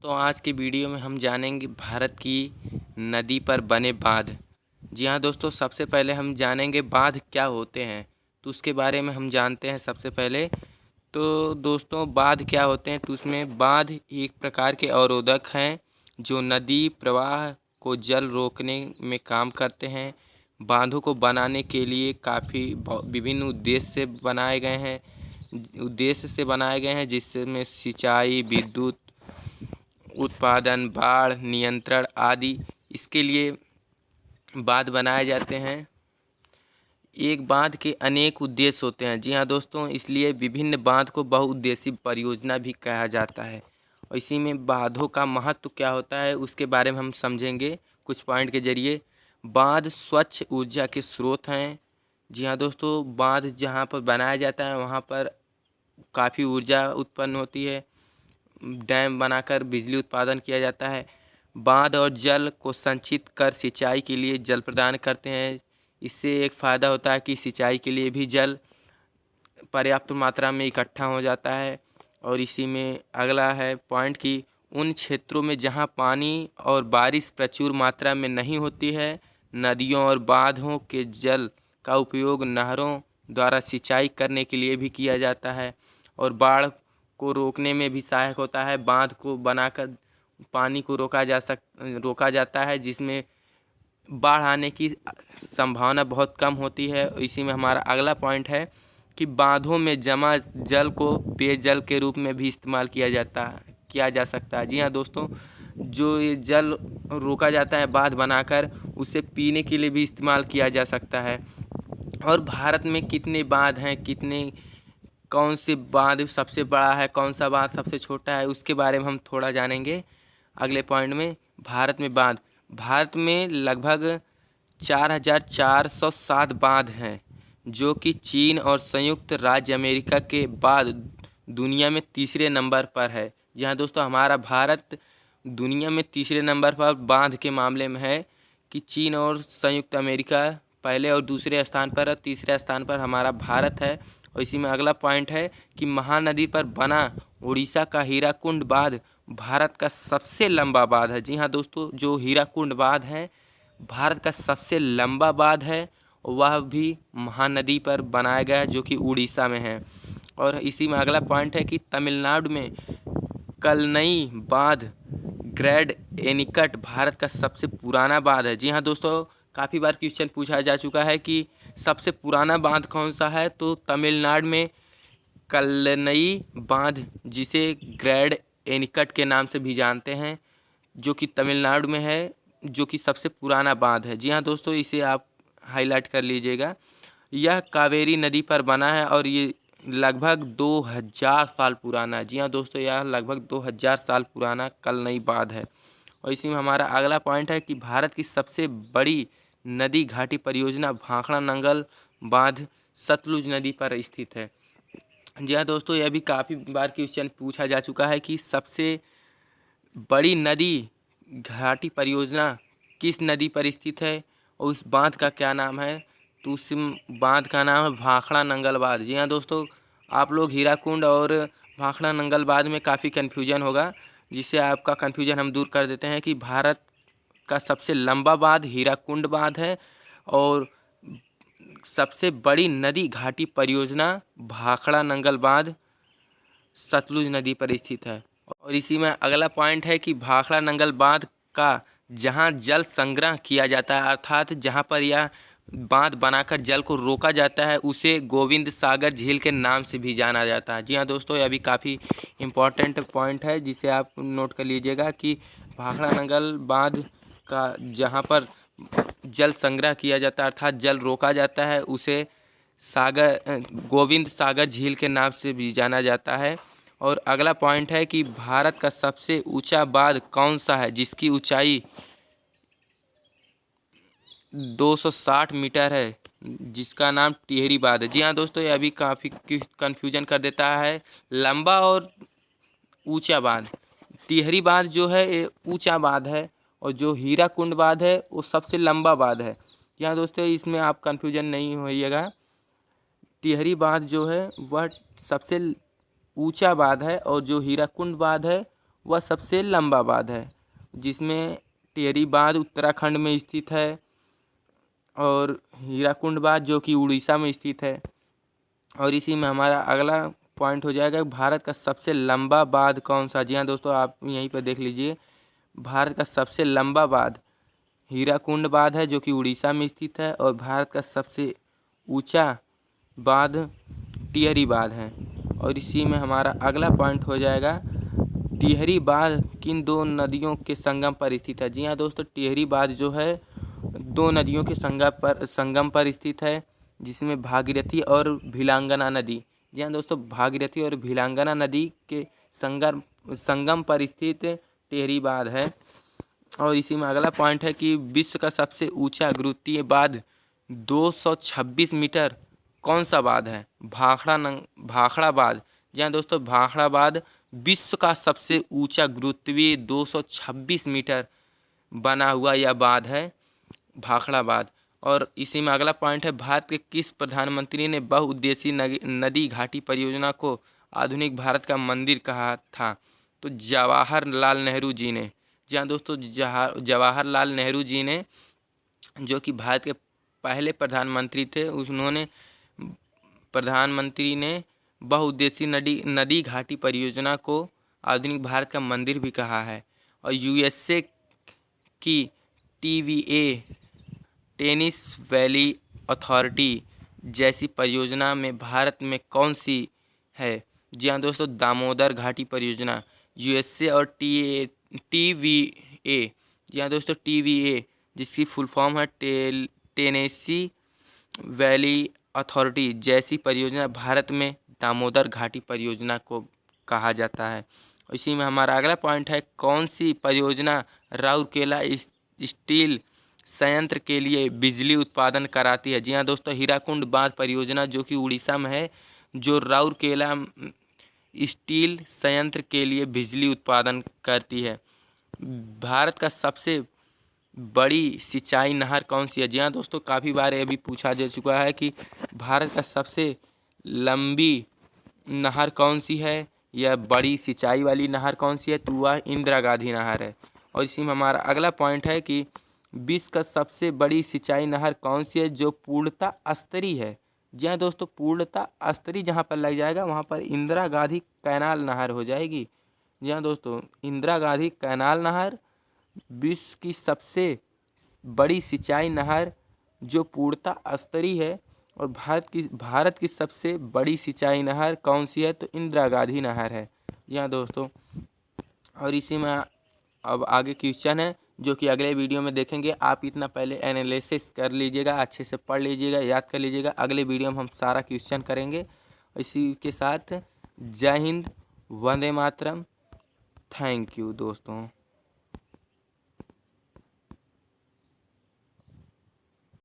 दोस्तों आज के वीडियो में हम जानेंगे भारत की नदी पर बने बांध। जी हाँ दोस्तों, सबसे पहले हम जानेंगे बांध क्या होते हैं, तो उसके बारे में हम जानते हैं। सबसे पहले तो दोस्तों बांध क्या होते हैं, तो उसमें बांध एक प्रकार के अवरोधक हैं जो नदी प्रवाह को जल रोकने में काम करते हैं। बांधों को बनाने के लिए काफ़ी विभिन्न उद्देश्य से बनाए गए हैं जिसमें सिंचाई, विद्युत उत्पादन, बाढ़ नियंत्रण आदि इसके लिए बांध बनाए जाते हैं। एक बांध के अनेक उद्देश्य होते हैं। जी हाँ दोस्तों, इसलिए विभिन्न बांध को बहुउद्देशीय परियोजना भी कहा जाता है। और इसी में बांधों का महत्व क्या होता है उसके बारे में हम समझेंगे कुछ पॉइंट के जरिए। बांध स्वच्छ ऊर्जा के स्रोत हैं। जी हाँ दोस्तों, बांध जहाँ पर बनाया जाता है वहाँ पर काफ़ी ऊर्जा उत्पन्न होती है। डैम बनाकर बिजली उत्पादन किया जाता है। बांध और जल को संचित कर सिंचाई के लिए जल प्रदान करते हैं। इससे एक फ़ायदा होता है कि सिंचाई के लिए भी जल पर्याप्त मात्रा में इकट्ठा हो जाता है। और इसी में अगला है पॉइंट कि उन क्षेत्रों में जहां पानी और बारिश प्रचुर मात्रा में नहीं होती है, नदियों और बांधों के जल का उपयोग नहरों द्वारा सिंचाई करने के लिए भी किया जाता है और बाढ़ को रोकने में भी सहायक होता है। बांध को बनाकर पानी को रोका जाता है जिसमें बाढ़ आने की संभावना बहुत कम होती है। इसी में हमारा अगला पॉइंट है कि बांधों में जमा जल को पेयजल के रूप में भी इस्तेमाल किया जा सकता है। जी हाँ दोस्तों, जो ये जल रोका जाता है बांध बनाकर, उसे पीने के लिए भी इस्तेमाल किया जा सकता है। और भारत में कितने बांध हैं, कौन से बांध सबसे बड़ा है, कौन सा बांध सबसे छोटा है, उसके बारे में हम थोड़ा जानेंगे अगले पॉइंट में। भारत में लगभग 4,407 बांध हैं जो कि चीन और संयुक्त राज्य अमेरिका के बाद दुनिया में तीसरे नंबर पर है। जहाँ दोस्तों हमारा भारत दुनिया में तीसरे नंबर पर बांध के मामले में है कि चीन और संयुक्त अमेरिका पहले और दूसरे स्थान पर है, तीसरे स्थान पर हमारा भारत है। और इसी में अगला पॉइंट है कि महानदी पर बना उड़ीसा का हीराकुंड बांध भारत का सबसे लंबा बांध है। जी हाँ दोस्तों, जो हीराकुंड बांध है भारत का सबसे लंबा बांध है, वह भी महानदी पर बनाया गया है जो कि उड़ीसा में है। और इसी में अगला पॉइंट है कि तमिलनाडु में कलनई बांध ग्रैंड एनीकट भारत का सबसे पुराना बांध है। जी हाँ दोस्तों, काफ़ी बार क्वेश्चन पूछा जा चुका है कि सबसे पुराना बांध कौन सा है, तो तमिलनाडु में कलनई बांध, जिसे ग्रैंड एनीकट के नाम से भी जानते हैं, जो कि तमिलनाडु में है, जो कि सबसे पुराना बांध है। जी हाँ दोस्तों, इसे आप हाईलाइट कर लीजिएगा। यह कावेरी नदी पर बना है और ये लगभग 2000 साल पुराना है। जी हाँ दोस्तों, यह लगभग 2000 साल पुराना कलनई बांध है। और इसी में हमारा अगला पॉइंट है कि भारत की सबसे बड़ी नदी घाटी परियोजना भाखड़ा नंगल बांध सतलुज नदी पर स्थित है। जी हाँ दोस्तों, यह भी काफ़ी बार क्वेश्चन पूछा जा चुका है कि सबसे बड़ी नदी घाटी परियोजना किस नदी पर स्थित है और उस बांध का क्या नाम है, तो उस बांध का नाम है भाखड़ा नंगल बांध। जी हाँ दोस्तों, आप लोग हीराकुंड और भाखड़ा नंगल बांध में काफ़ी कन्फ्यूजन होगा, जिससे आपका कन्फ्यूजन हम दूर कर देते हैं कि भारत का सबसे लंबा बांध हीराकुंड बांध है और सबसे बड़ी नदी घाटी परियोजना भाखड़ा नंगल बांध सतलुज नदी पर स्थित है। और इसी में अगला पॉइंट है कि भाखड़ा नंगल बांध का जहां जल संग्रह किया जाता है, अर्थात जहां पर यह बांध बनाकर जल को रोका जाता है, उसे गोविंद सागर झील के नाम से भी जाना जाता है। जी हाँ दोस्तों, यह भी काफ़ी इम्पोर्टेंट पॉइंट है जिसे आप नोट कर लीजिएगा कि भाखड़ा नंगल बांध का जहाँ पर जल संग्रह किया जाता है अर्थात जल रोका जाता है, उसे गोविंद सागर झील के नाम से भी जाना जाता है। और अगला पॉइंट है कि भारत का सबसे ऊंचा बांध कौन सा है जिसकी ऊंचाई 260 मीटर है, जिसका नाम टिहरी बांध है। जी हाँ दोस्तों, यह भी काफ़ी कन्फ्यूजन कर देता है लंबा और ऊंचा बांध। टिहरी बांध जो है ये ऊंचा बांध है और जो हीराकुंड बांध है वो सबसे लंबा बांध है। यहाँ दोस्तों इसमें आप कन्फ्यूजन नहीं होइएगा। टिहरी बांध जो है वह सबसे ऊंचा बांध है और जो हीराकुंड बांध है वह सबसे लंबा बांध है, जिसमें टिहरी बांध उत्तराखंड में स्थित है और हीराकुंड बांध जो कि उड़ीसा में स्थित है। और इसी में हमारा अगला पॉइंट हो जाएगा, भारत का सबसे लंबा बांध कौन सा। जी हाँ दोस्तों, आप यहीं पर देख लीजिए, भारत का सबसे लंबा बांध हीराकुंड बांध है जो कि उड़ीसा में स्थित है, और भारत का सबसे ऊंचा बांध टिहरी बांध है। और इसी में हमारा अगला पॉइंट हो जाएगा, टिहरी बांध किन दो नदियों के संगम पर स्थित है। जी हाँ दोस्तों, टिहरी बांध जो है दो नदियों के संगम पर स्थित है, जिसमें भागीरथी और भिलांगना नदी। जी हाँ दोस्तों, भागीरथी और भिलांगना नदी के संगम पर स्थित टिहरी बांध है। और इसी में अगला पॉइंट है कि विश्व का सबसे ऊंचा गुरुत्वीय बांध 226 मीटर कौन सा बांध है। भाखड़ा बांध। जी हाँ दोस्तों, भाखड़ा बांध विश्व का सबसे ऊंचा गुरुत्वीय 226 मीटर बना हुआ यह बांध है, भाखड़ा बांध। और इसी में अगला पॉइंट है, भारत के किस प्रधानमंत्री ने बहुउद्देशीय नदी घाटी परियोजना को आधुनिक भारत का मंदिर कहा था। तो जवाहरलाल नेहरू जी ने। जी हाँ दोस्तों, जवाहरलाल नेहरू जी ने, जो कि भारत के पहले प्रधानमंत्री थे, उन्होंने प्रधानमंत्री ने बहुउद्देशीय नदी घाटी परियोजना को आधुनिक भारत का मंदिर भी कहा है। और यूएसए की TVA टेनिस वैली अथॉरिटी जैसी परियोजना में भारत में कौन सी है। जी हाँ दोस्तों, दामोदर घाटी परियोजना। यूएसए और TVA, जी हाँ दोस्तों, TVA जिसकी फुल फॉर्म है टेनेसी वैली अथॉरिटी जैसी परियोजना भारत में दामोदर घाटी परियोजना को कहा जाता है। इसी में हमारा अगला पॉइंट है, कौन सी परियोजना राउरकेला स्टील संयंत्र के लिए बिजली उत्पादन कराती है। जी हाँ दोस्तों, हीराकुंड बांध परियोजना जो कि उड़ीसा में है, जो राउरकेला स्टील संयंत्र के लिए बिजली उत्पादन करती है। भारत का सबसे बड़ी सिंचाई नहर कौन सी है। जी हाँ दोस्तों, काफ़ी बार ये भी पूछा जा चुका है कि भारत का सबसे लंबी नहर कौन सी है या बड़ी सिंचाई वाली नहर कौन सी है, तो वह इंदिरा गांधी नहर है। और इसी में हमारा अगला पॉइंट है कि विश्व का सबसे बड़ी सिंचाई नहर कौन सी है जो पूर्णतः स्तरीय है। जी हाँ दोस्तों, पूर्णतः स्तरीय जहाँ पर लग जाएगा वहाँ पर इंदिरा गांधी कैनाल नहर हो जाएगी। जी हाँ दोस्तों, इंदिरा गांधी कैनाल नहर विश्व की सबसे बड़ी सिंचाई नहर जो पूर्णतः स्तरीय है। और भारत की सबसे बड़ी सिंचाई नहर कौन सी है, तो इंदिरा गांधी नहर है। जी हाँ दोस्तों, और इसी में अब आगे क्वेश्चन है जो कि अगले वीडियो में देखेंगे। आप इतना पहले एनालिसिस कर लीजिएगा, अच्छे से पढ़ लीजिएगा, याद कर लीजिएगा। अगले वीडियो में हम सारा क्वेश्चन करेंगे। इसी के साथ जय हिंद, वंदे मातरम, थैंक यू दोस्तों।